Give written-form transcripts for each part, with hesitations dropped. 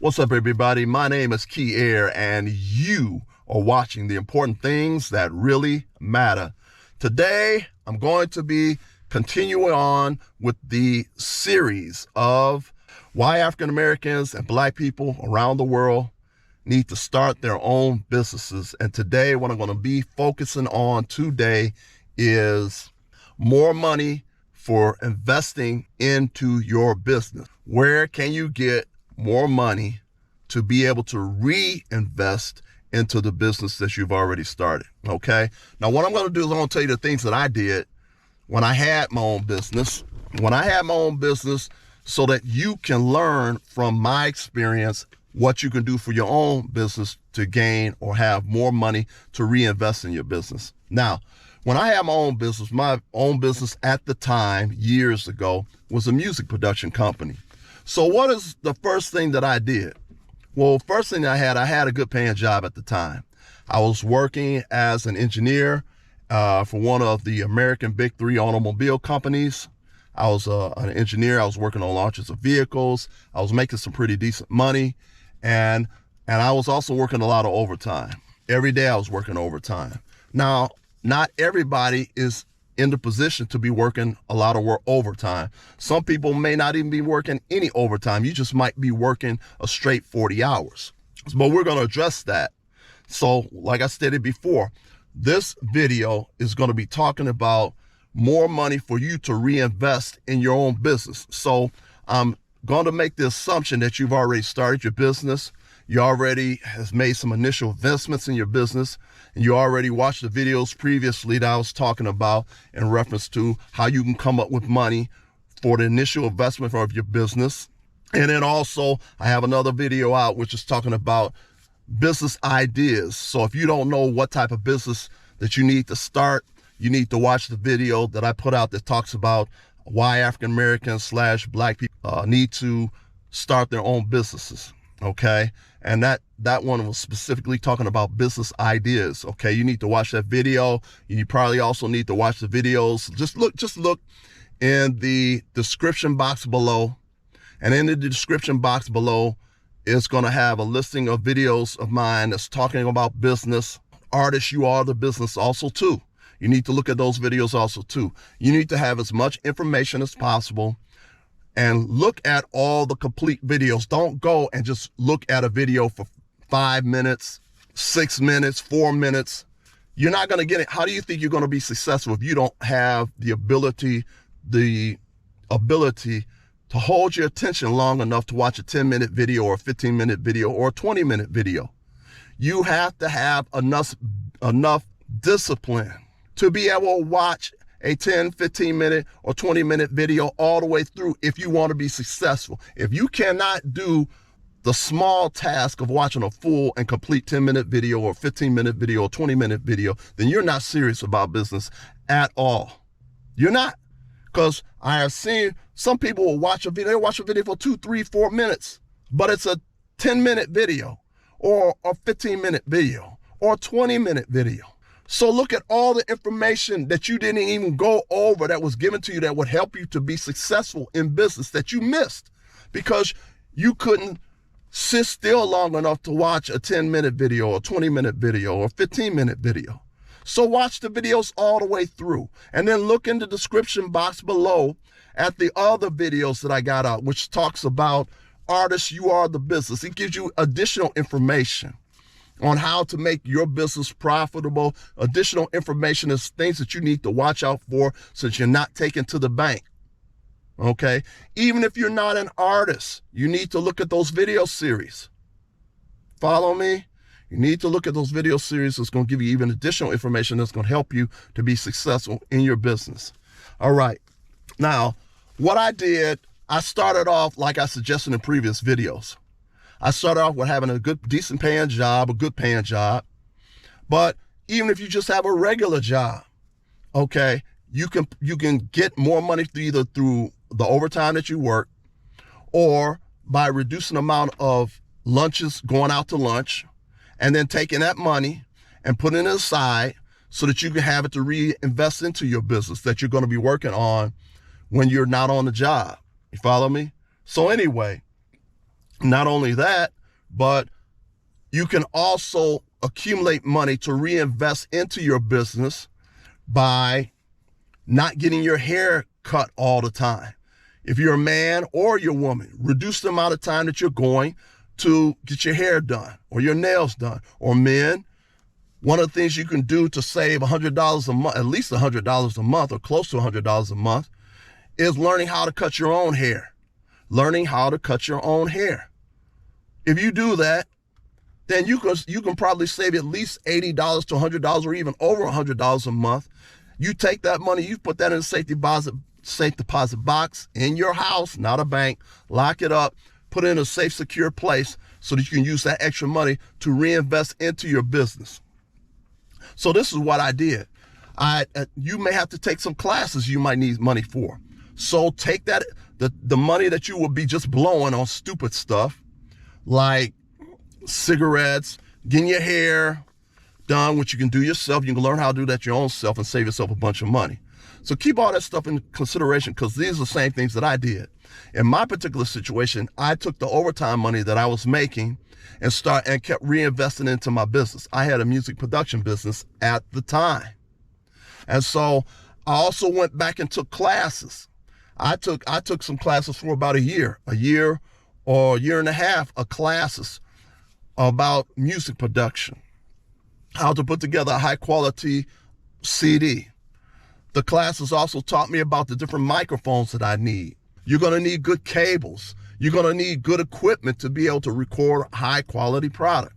What's up, everybody? My name is Key Air, and you are watching the important things that really matter. Today, I'm going to be continuing on with the series of why African Americans and Black people around the world need to start their own businesses. And today, what I'm going to be focusing on today is more money for investing into your business. Where can you get more money to be able to reinvest into the business that you've already started? Okay. Now, what I'm going to do is I'm going to tell you the things that I did when I had my own business. So that you can learn from my experience what you can do for your own business to gain or have more money to reinvest in your business. Now, when I had my own business at the time, years ago, was a music production company. So what is the first thing that I did? Well, first thing I had a good paying job at the time. I was working as an engineer for one of the American Big Three automobile companies. I was an engineer. I was working on launches of vehicles. I was making some pretty decent money. And I was also working a lot of overtime. Every day I was working overtime. Now, not everybody is in the position to be working a lot of overtime. Some people may not even be working any overtime. You just might be working a straight 40 hours. But we're going to address that. So like I stated before, this video is going to be talking about more money for you to reinvest in your own business. So I'm going to make the assumption that you've already started your business. You already has made some initial investments in your business, and you already watched the videos previously that I was talking about in reference to how you can come up with money for the initial investment of your business. And then also I have another video out which is talking about business ideas. So if you don't know what type of business that you need to start, you need to watch the video that I put out that talks about why African Americans / Black people need to start their own businesses. Okay. And that one was specifically talking about business ideas. Okay. You need to watch that video. You probably also need to watch the videos. Just look in the description box below. And in the description box below, it's going to have a listing of videos of mine that's talking about business. Artists, you are the business also too. You need to look at those videos also too. You need to have as much information as possible and look at all the complete videos. Don't go and just look at a video for 5 minutes, 6 minutes, 4 minutes. You're not going to get it. How do you think you're going to be successful if you don't have the ability to hold your attention long enough to watch a 10-minute video or a 15-minute video or a 20-minute video? You have to have enough discipline to be able to watch a 10, 15-minute or 20-minute video all the way through if you want to be successful. If you cannot do the small task of watching a full and complete 10-minute video or 15-minute video or 20-minute video, then you're not serious about business at all. You're not. Because I have seen some people will watch a video for 2, 3, 4 minutes, but it's a 10-minute video or a 15-minute video or a 20-minute video. So look at all the information that you didn't even go over that was given to you that would help you to be successful in business that you missed because you couldn't sit still long enough to watch a 10-minute video or a 20-minute video or a 15-minute video. So watch the videos all the way through and then look in the description box below at the other videos that I got out, which talks about artists, you are the business. It gives you additional information on how to make your business profitable. Additional information is things that you need to watch out for so that you're not taken to the bank. Okay. Even if you're not an artist, you need to look at those video series. Follow me? You need to look at those video series. It's going to give you even additional information that's going to help you to be successful in your business. All right. Now, what I did, I started off like I suggested in previous videos. I started off with having a good, decent paying job, But even if you just have a regular job, okay, you can get more money either through the overtime that you work or by reducing the amount of lunches, going out to lunch, and then taking that money and putting it aside so that you can have it to reinvest into your business that you're going to be working on when you're not on the job. You follow me? So anyway, Not only that, but you can also accumulate money to reinvest into your business by not getting your hair cut all the time. If you're a man or you're a woman, reduce the amount of time that you're going to get your hair done or your nails done. Or men, one of the things you can do to save $100 a month, at least $100 a month or close to $100 a month, is learning how to cut your own hair. Learning how to cut your own hair. If you do that, then you can probably save at least $80 to $100 or even over $100 a month. You take that money, you put that in a safe deposit box in your house, not a bank, lock it up, put it in a safe, secure place so that you can use that extra money to reinvest into your business. So this is what I did. You may have to take some classes you might need money for. So take that, the money that you will be just blowing on stupid stuff like cigarettes, getting your hair done, which you can do yourself. You can learn how to do that your own self and save yourself a bunch of money. So keep all that stuff in consideration, because these are the same things that I did. In my particular situation, I took the overtime money that I was making and kept reinvesting into my business. I had a music production business at the time. And so I also went back and took classes. I took some classes for about a year or a year and a half of classes about music production, how to put together a high quality CD. The classes also taught me about the different microphones that I need. You're going to need good cables. You're going to need good equipment to be able to record a high quality product.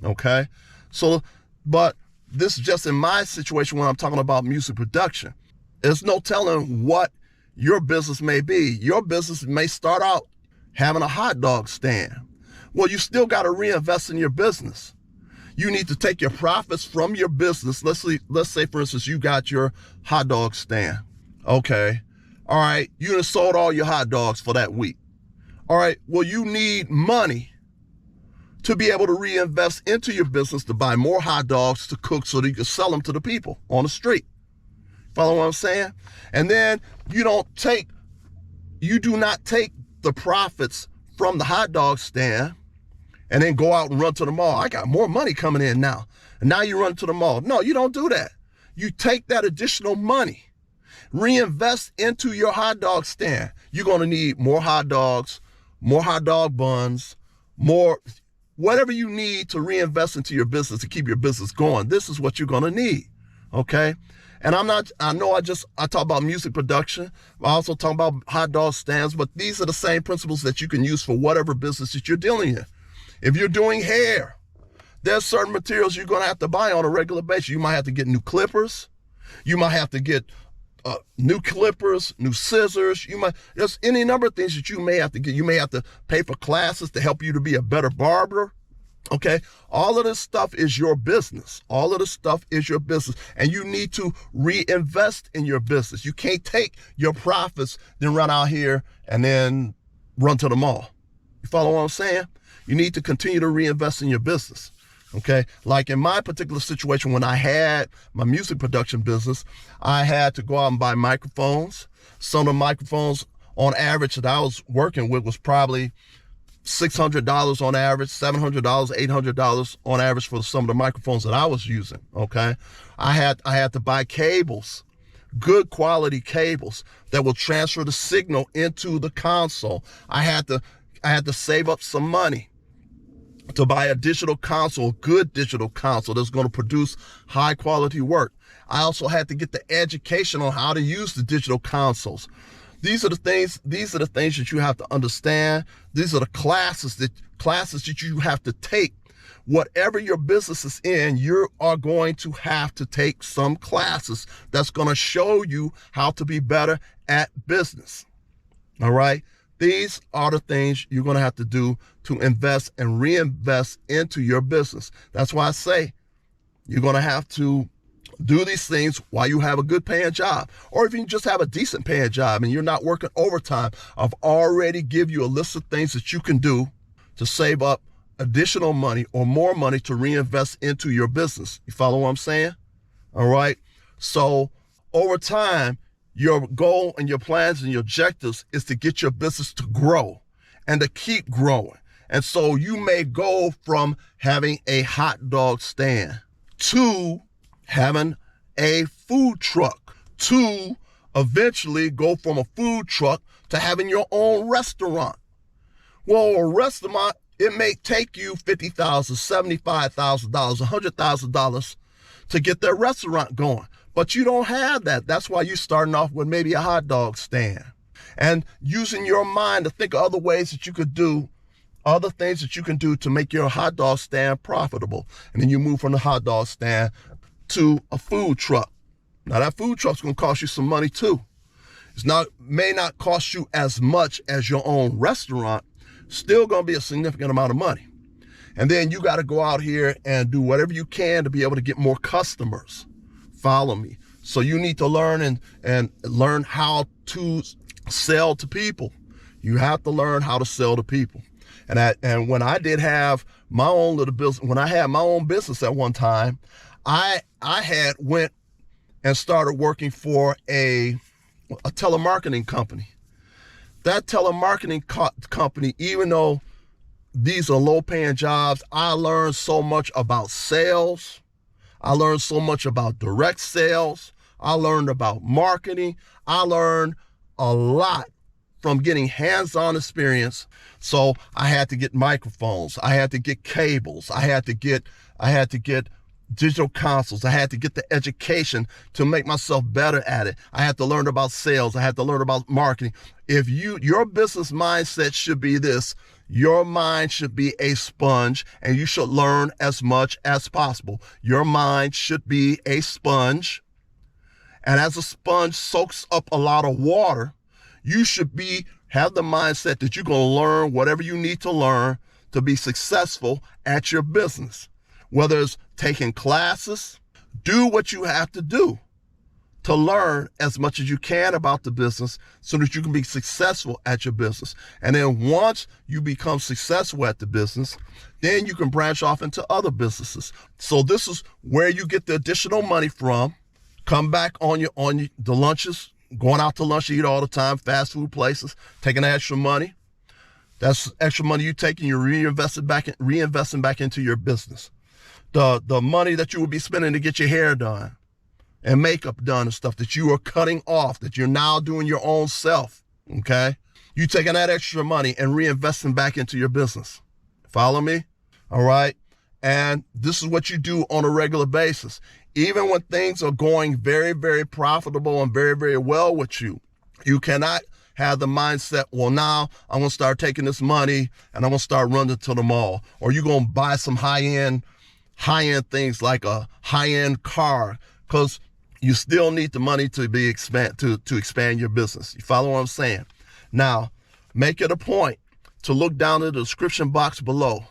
Okay? So, but this is just in my situation when I'm talking about music production. There's no telling what your business may be. Your business may start out having a hot dog stand. Well, you still got to reinvest in your business. You need to take your profits from your business. Let's say, for instance, you got your hot dog stand. Okay. All right. You done sold all your hot dogs for that week. All right. Well, you need money to be able to reinvest into your business to buy more hot dogs to cook so that you can sell them to the people on the street. Follow what I'm saying? And then you do not take the profits from the hot dog stand and then go out and run to the mall. I got more money coming in now. And now you run to the mall. No, you don't do that. You take that additional money, reinvest into your hot dog stand. You're going to need more hot dogs, more hot dog buns, more, whatever you need to reinvest into your business to keep your business going. This is what you're going to need. Okay. And I talk about music production. I also talk about hot dog stands, but these are the same principles that you can use for whatever business that you're dealing in. If you're doing hair, there's certain materials you're going to have to buy on a regular basis. You might have to get new clippers. You might have to get new clippers, new scissors. There's any number of things that you may have to get. You may have to pay for classes to help you to be a better barber. Okay. All of this stuff is your business. All of this stuff is your business. And you need to reinvest in your business. You can't take your profits, then run out here and then run to the mall. You follow what I'm saying? You need to continue to reinvest in your business. Okay. Like in my particular situation, when I had my music production business, I had to go out and buy microphones. Some of the microphones on average that I was working with was probably $600 on average, $700, $800 on average for some of the microphones that I was using. Okay. I had to buy cables, good quality cables that will transfer the signal into the console. I had to save up some money to buy a digital console, good digital console that's going to produce high quality work. I also had to get the education on how to use the digital consoles. These are the things that you have to understand. These are the classes that you have to take. Whatever your business is in, you are going to have to take some classes that's going to show you how to be better at business. All right. These are the things you're going to have to do to invest and reinvest into your business. That's why I say you're going to have to do these things while you have a good paying job, or if you just have a decent paying job and you're not working overtime. I've already give you a list of things that you can do to save up additional money or more money to reinvest into your business. You follow what I'm saying? All right. So over time, your goal and your plans and your objectives is to get your business to grow and to keep growing And so you may go from having a hot dog stand to having a food truck, to eventually go from a food truck to having your own restaurant. Well, a restaurant, it may take you $50,000, $75,000, $100,000 to get that restaurant going. But you don't have that. That's why you're starting off with maybe a hot dog stand and using your mind to think of other ways that you could do, other things that you can do to make your hot dog stand profitable. And then you move from the hot dog stand to a food truck. Now that food truck's gonna cost you some money too. May not cost you as much as your own restaurant, still gonna be a significant amount of money. And then you gotta go out here and do whatever you can to be able to get more customers. Follow me. So you need to learn and learn how to sell to people. You have to learn how to sell to people. And when I did have my own little business, when I had my own business at one time, I had went and started working for a telemarketing company. That telemarketing company, even though these are low-paying jobs, I learned so much about sales. I learned so much about direct sales. I learned about marketing. I learned a lot from getting hands-on experience. So I had to get microphones. I had to get cables. I had to get digital consoles. I had to get the education to make myself better at it. I had to learn about sales. I had to learn about marketing. If your business mindset should be this, your mind should be a sponge and you should learn as much as possible. Your mind should be a sponge. And as a sponge soaks up a lot of water, you should have the mindset that you're going to learn whatever you need to learn to be successful at your business. Whether it's taking classes, do what you have to do to learn as much as you can about the business so that you can be successful at your business. And then once you become successful at the business, then you can branch off into other businesses. So this is where you get the additional money from. Come back on the lunches, going out to lunch to eat all the time, fast food places, taking extra money. That's extra money you take and you're reinvesting back into your business. The money that you would be spending to get your hair done and makeup done and stuff that you are cutting off, that you're now doing your own self, okay? You taking that extra money and reinvesting back into your business. Follow me? All right? And this is what you do on a regular basis. Even when things are going very, very profitable and very, very well with you, you cannot have the mindset, well, now I'm going to start taking this money and I'm going to start running to the mall. Or you're going to buy some high-end things like a high-end car, because you still need the money to expand your business. You follow what I'm saying? Now, make it a point to look down in the description box below.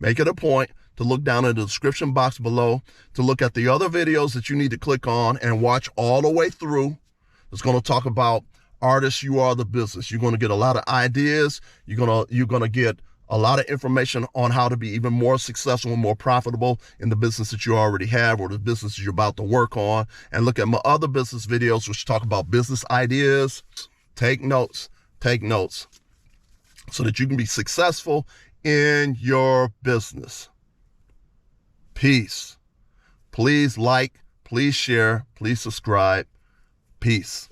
Make it a point to look down in the description box below to look at the other videos that you need to click on and watch all the way through. It's going to talk about Artist You Are the Business. You're going to get a lot of ideas. You're going to get a lot of information on how to be even more successful and more profitable in the business that you already have or the business you're about to work on. And look at my other business videos, which talk about business ideas. Take notes so that you can be successful in your business. Peace. Please like, please share, please subscribe. Peace.